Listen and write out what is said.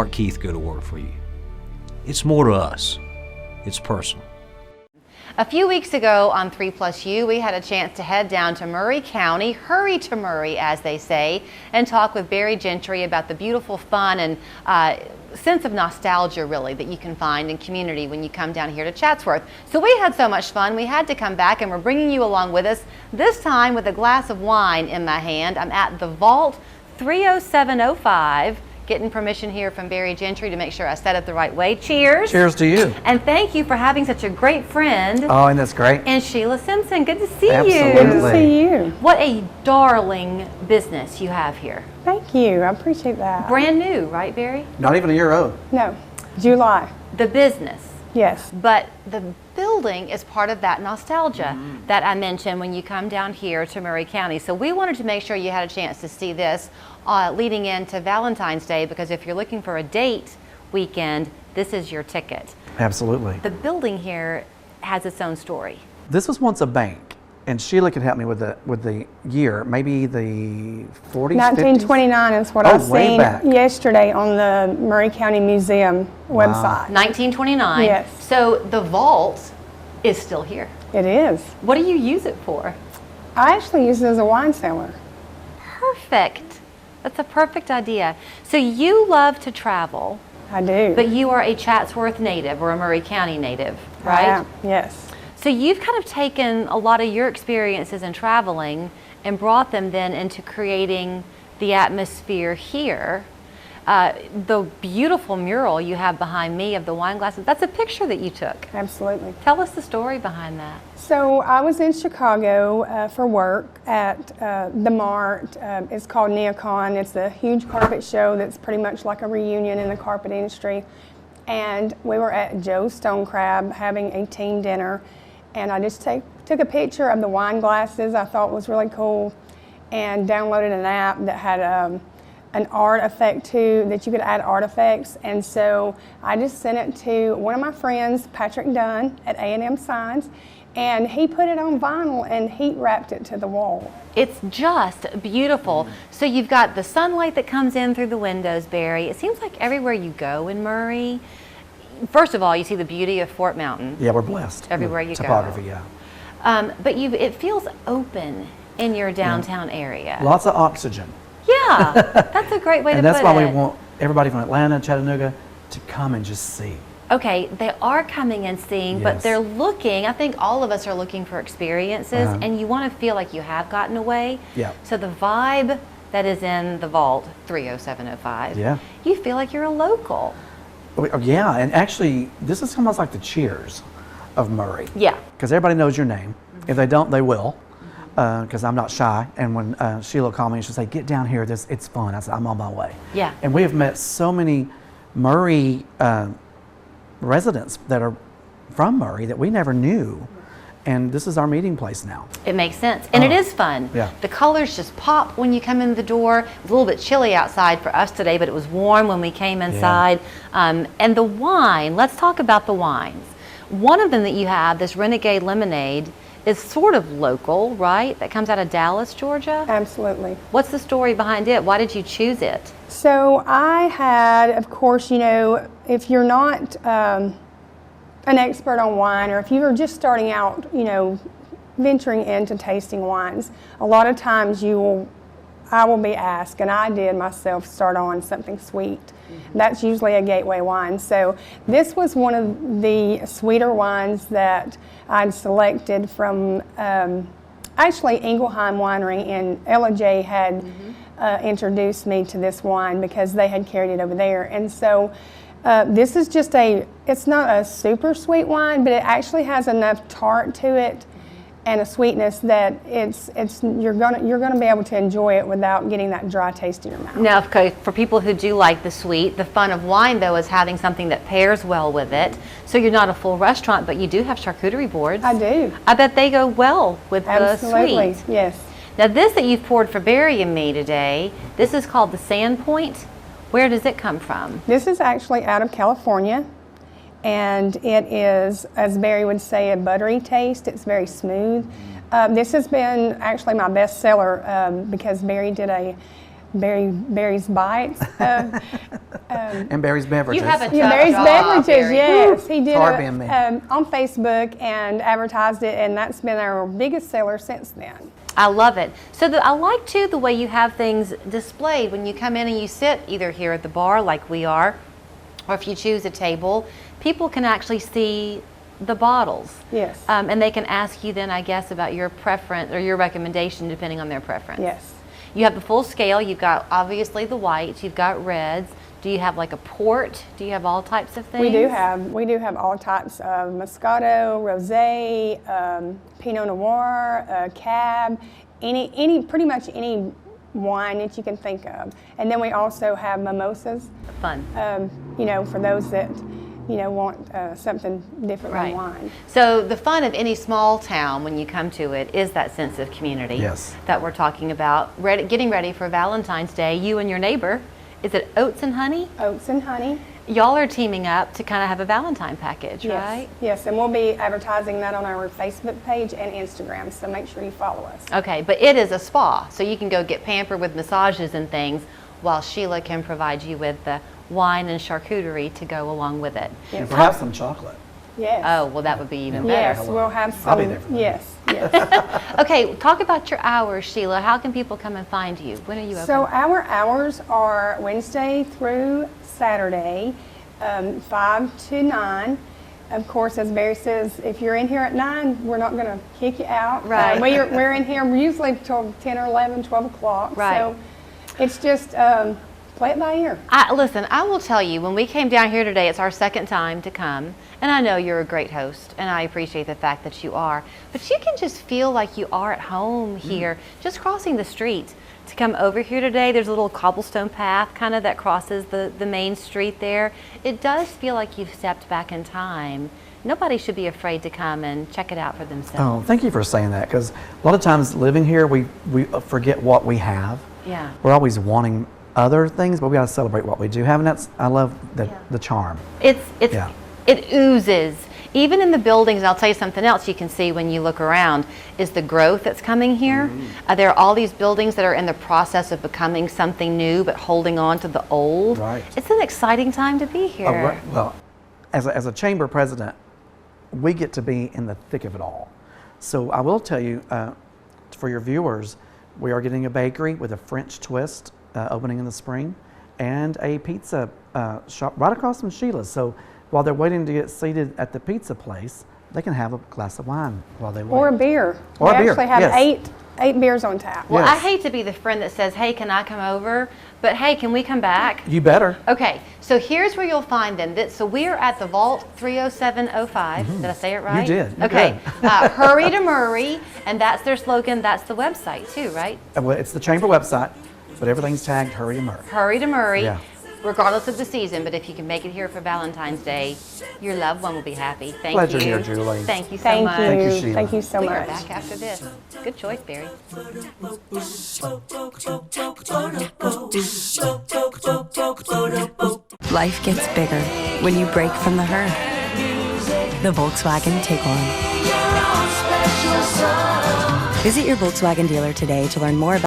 Keith go to work for you. It's more to us. It's personal. A few weeks ago on 3+U, we had a chance to head down to Murray County, hurry to Murray as they say, and talk with Barry Gentry about the beautiful fun and sense of nostalgia really that you can find in community when you come down here to Chatsworth. So we had so much fun, we had to come back, and we're bringing you along with us, this time with a glass of wine in my hand. I'm at the Vault 30705. Getting permission here from Barry Gentry to make sure I said it the right way. Cheers. Cheers to you. And thank you for having such a great friend. Oh, and that's great. And Sheila Simpson, good to see Absolutely. you. Good to see you. What a darling business you have here. Thank you. I appreciate that. Brand new, right, Barry? Not even a year old. No, July. The business. Yes. But the building is part of that nostalgia that I mentioned when you come down here to Murray County. So we wanted to make sure you had a chance to see this leading into Valentine's Day, because if you're looking for a date weekend, this is your ticket. Absolutely. The building here has its own story. This was once a bank, and Sheila could help me with the year, maybe the 40s, 1929 is what I way seen back. yesterday on the Murray County Museum website. 1929. Yes. So the vault is still here. It is. What do you use it for? I actually use it as a wine cellar. Perfect. That's a perfect idea. So you love to travel, I do. but you are a Chatsworth native or a Murray County native, I right? am, yes. So you've kind of taken a lot of your experiences in traveling and brought them then into creating the atmosphere here. The beautiful mural you have behind me of the wine glasses, that's a picture that you took. Absolutely. Tell us the story behind that. So I was in Chicago for work at the Mart. It's called Neocon. It's a huge carpet show that's pretty much like a reunion in the carpet industry. And we were at Joe's Stone Crab having a team dinner. And I just took a picture of the wine glasses I thought was really cool, and downloaded an app that had an art effect too, that you could add artifacts. And so I just sent it to one of my friends, Patrick Dunn at A&M Signs, and he put it on vinyl and heat wrapped it to the wall. It's just beautiful. So you've got the sunlight that comes in through the windows, Barry. It seems like everywhere you go in Murray, first of all, you see the beauty of Fort Mountain. Yeah, we're blessed. Everywhere you Topography, go. yeah. But it feels open in your downtown area. Lots of oxygen. Yeah, that's a great way to put it. And that's why we want everybody from Atlanta, Chattanooga, to come and just see. Okay, they are coming and seeing, but Yes. they're looking, I think all of us are looking for experiences, and you want to feel like you have gotten away. Yeah. So the vibe that is in the Vault 30705, Yeah. you feel like you're a local. Yeah, and actually, this is almost like the Cheers of Murray. Yeah. Because everybody knows your name. If they don't, they will. Because I'm not shy. And when Sheila called me, she'll say, "Get down here. It's fun." I said, "I'm on my way." Yeah. And we have met so many Murray residents that are from Murray that we never knew. And this is our meeting place now. It makes sense. And it is fun. Yeah. The colors just pop when you come in the door. It was a little bit chilly outside for us today, but it was warm when we came inside. And the wine, let's talk about the wines. One of them that you have, this Renegade Lemonade, is sort of local, right? That comes out of Dallas, Georgia? Absolutely. What's the story behind it? Why did you choose it? So I had, of course, you know, if you're not an expert on wine, or if you were just starting out, you know, venturing into tasting wines, a lot of times I will be asked, and I did myself, start on something sweet. That's usually a gateway wine. So this was one of the sweeter wines that I'd selected from actually Ingelheim Winery, and Ella J had introduced me to this wine because they had carried it over there. And so this is just it's not a super sweet wine, but it actually has enough tart to it and a sweetness that you're gonna be able to enjoy it without getting that dry taste in your mouth. Now, okay, for people who do like the sweet, the fun of wine though is having something that pairs well with it. So you're not a full restaurant, but you do have charcuterie boards. I do. I bet they go well with Absolutely, the sweet. yes. Now this that you've poured for Barry and me today, this is called the Sandpoint. Where does it come from? This is actually out of California, and it is, as Barry would say, a buttery taste. It's very smooth. This has been actually my best seller because Barry did a Barry's Bites. And Barry's Beverages. You have a Yeah, tough Barry's job, Beverages, Barry. yes. He did hard it being me. on Facebook and advertised it, and that's been our biggest seller since then. I love it. So I like too the way you have things displayed when you come in and you sit either here at the bar like we are, or if you choose a table, people can actually see the bottles. Yes. And they can ask you then, I guess, about your preference or your recommendation depending on their preference. Yes. You have the full scale. You've got obviously the whites. You've got reds. Do you have like a port? Do you have all types of things? We do have all types of Moscato, Rosé, Pinot Noir, Cab, pretty much any wine that you can think of. And then we also have mimosas. Fun. For those that want something different than wine. So the fun of any small town when you come to it is that sense of community. Yes. That we're talking about. Getting ready for Valentine's Day, you and your neighbor. Is it Oats and Honey? Oats and Honey. Y'all are teaming up to kind of have a Valentine package, Yes. right? Yes, and we'll be advertising that on our Facebook page and Instagram, so make sure you follow us. Okay, but it is a spa, so you can go get pampered with massages and things while Sheila can provide you with the wine and charcuterie to go along with it. Yes. And perhaps some chocolate. Yes. Oh, well, that would be even better. Yes, we'll have some. I'll be there for that. Yes, yes. Okay, talk about your hours, Sheila. How can people come and find you? When are you open? So our hours are Wednesday through Saturday, 5 to 9. Of course, as Barry says, if you're in here at 9, we're not going to kick you out. Right. We're in here usually till 10 or 11, 12 o'clock. Right. So it's just play it by ear. Listen, I will tell you, when we came down here today, it's our second time to come, and I know you're a great host, and I appreciate the fact that you are, but you can just feel like you are at home here, just crossing the street. To come over here today, there's a little cobblestone path kind of that crosses the main street there. It does feel like you've stepped back in time. Nobody should be afraid to come and check it out for themselves. Oh, thank you for saying that, because a lot of times living here, we forget what we have. Yeah. We're always wanting other things, but we got to celebrate what we do have, and I love the charm. It oozes. Even in the buildings, and I'll tell you something else you can see when you look around, is the growth that's coming here. There are all these buildings that are in the process of becoming something new, but holding on to the old. Right. It's an exciting time to be here. Oh, right. Well, as a chamber president, we get to be in the thick of it all. So I will tell you, for your viewers, we are getting a bakery with a French twist opening in the spring, and a pizza shop right across from Sheila's. So while they're waiting to get seated at the pizza place, they can have a glass of wine while they wait. Or a beer. Or we a beer, actually have yes. eight beers on tap. Well, Yes. I hate to be the friend that says, hey, can I come over? But hey, can we come back? You better. Okay, so here's where you'll find them. So we're at the Vault 30705. Did I say it right? You did. You're Okay. Hurry to Murray, and that's their slogan. That's the website too, right? Well, it's the chamber website, but everything's tagged Hurry to Murray. Hurry to Murray, Yeah. regardless of the season. But if you can make it here for Valentine's Day, your loved one will be happy. Thank Pleasure, you. dear Julie. Thank you so Thank much. you. Thank you, Sheila. Thank you so We are much. back after this. Good choice, Barry. Life gets bigger when you break from the herd. The Volkswagen Tiguan. Visit your Volkswagen dealer today to learn more about